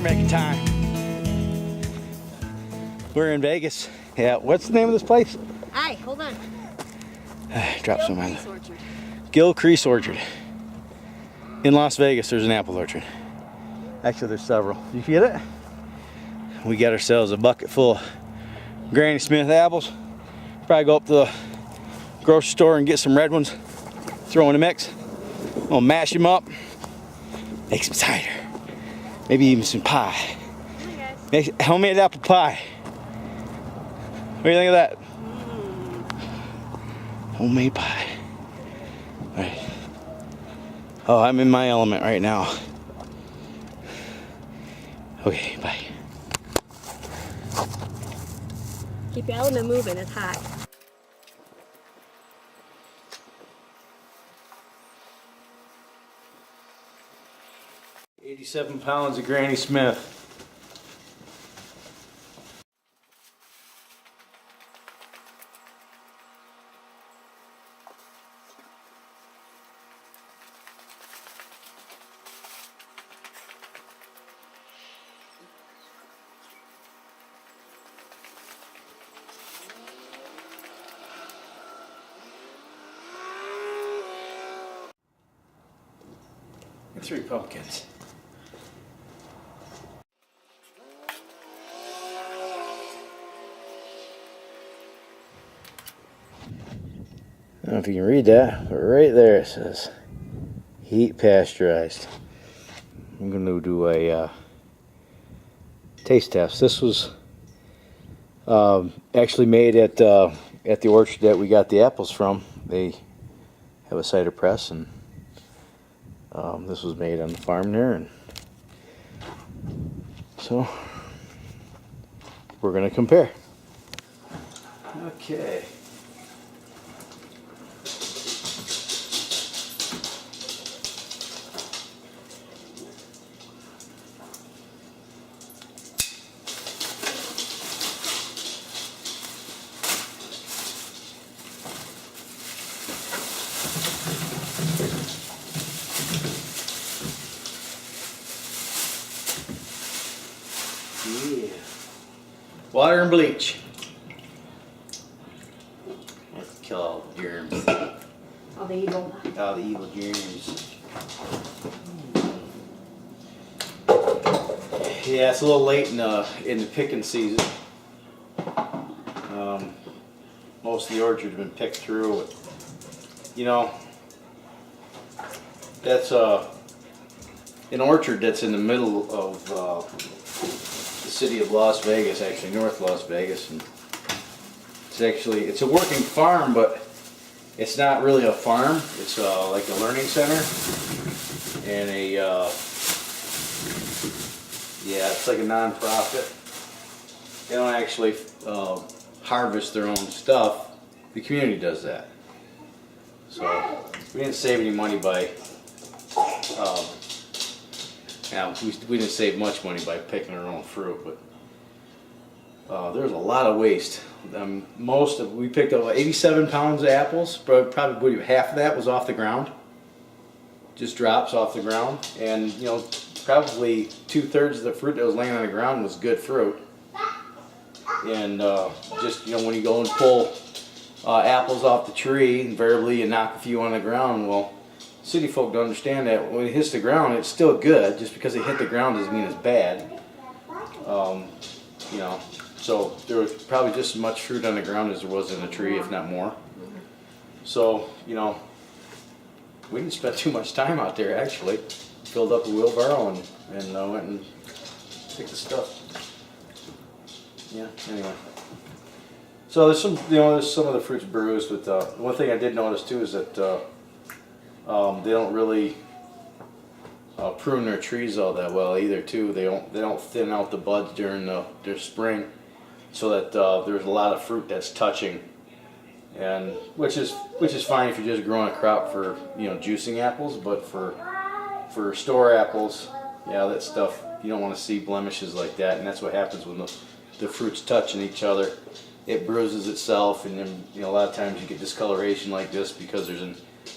making time. We're in Vegas. Yeah, what's the name of this place? Hi, hold on. Drop some on. Gilcrease Orchard. In Las Vegas, there's an apple orchard. Actually, there's several. You get it? We got ourselves a bucket full of Granny Smith apples. Probably go up to the grocery store and get some red ones. Throw in the mix. We'll mash them up. Make some cider. Maybe even some pie. Make homemade apple pie. What do you think of that? Homemade pie. All right. Oh, I'm in my element right now. Okay, bye. Keep your element moving, it's hot. $87 pounds of Granny Smith. And 3 pumpkins. I don't know if you can read that, but right there it says heat pasteurized. I'm going to do a taste test. This was actually made at the orchard that we got the apples from. They have a cider press, and this was made on the farm there, and so we're going to compare. Okay. Yeah. Water and bleach. Let's kill all the germs. All the evil. All the evil germs. Yeah, it's a little late in the picking season. Most of the orchard's been picked through. But, you know, that's an orchard that's in the middle of the city of Las Vegas, actually North Las Vegas, and it's a working farm, but it's not really a farm. It's like a learning center and it's like a non-profit. They don't actually harvest their own stuff. The community does that. So we didn't save any money by we didn't save much money by picking our own fruit, but there's a lot of waste. We picked up 87 pounds of apples, but probably half of that was off the ground. Just drops off the ground, and you know, probably 2/3 of the fruit that was laying on the ground was good fruit. And just, you know, when you go and pull apples off the tree, invariably you knock a few on the ground. Well, city folk don't understand that when it hits the ground, it's still good. Just because it hit the ground doesn't mean it's bad. You know, so there was probably just as much fruit on the ground as there was in the tree, if not more. So, you know, we didn't spend too much time out there actually. Filled up a wheelbarrow and went and picked the stuff. Yeah, anyway. So there's some of the fruits bruised, but one thing I did notice too is that they don't really prune their trees all that well either too. They don't thin out the buds during their spring, so that there's a lot of fruit that's touching, and which is fine if you're just growing a crop for, you know, juicing apples, but for store apples, yeah, that stuff, you don't want to see blemishes like that, and that's what happens when the fruits touching each other. It bruises itself, and then, you know, a lot of times you get discoloration like this because there's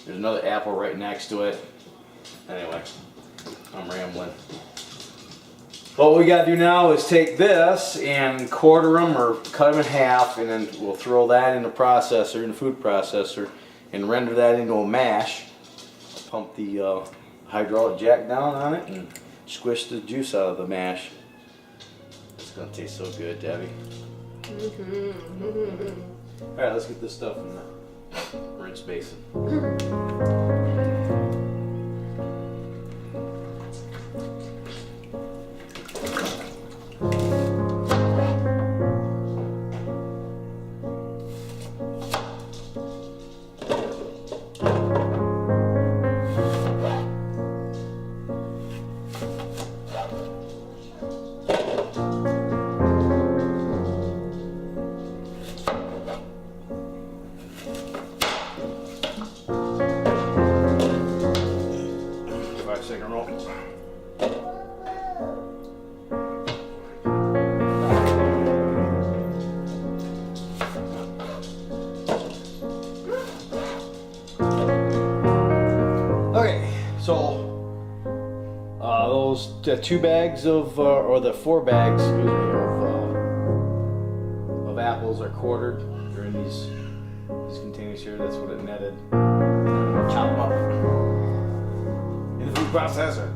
another apple right next to it. Anyway, I'm rambling. What we gotta do now is take this and quarter them or cut them in half, and then we'll throw that in the processor, in the food processor, and render that into a mash. Pump the hydraulic jack down on it and squish the juice out of the mash. It's gonna taste so good, Debbie. Alright, let's get this stuff in the rinse basin. Second roll. Okay, so those 2 bags of, or the 4 bags, excuse me, of apples are quartered. They're in these containers here. That's what it netted. Chop them up. Food processor.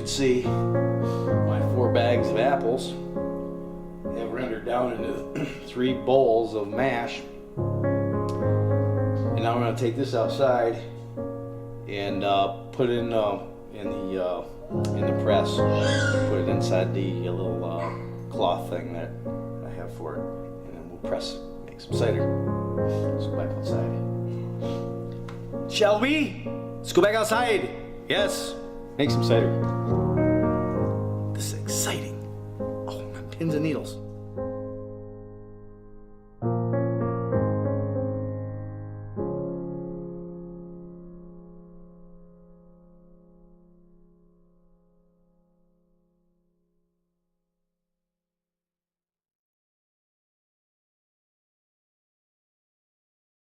See, my 4 bags of apples have rendered down into 3 bowls of mash, and now I'm going to take this outside and put it in the press. Put it inside the little cloth thing that I have for it, and then we'll press, make some cider. Let's go back outside. Shall we? Let's go back outside. Yes, make some cider. This is exciting. Oh, my pins and needles.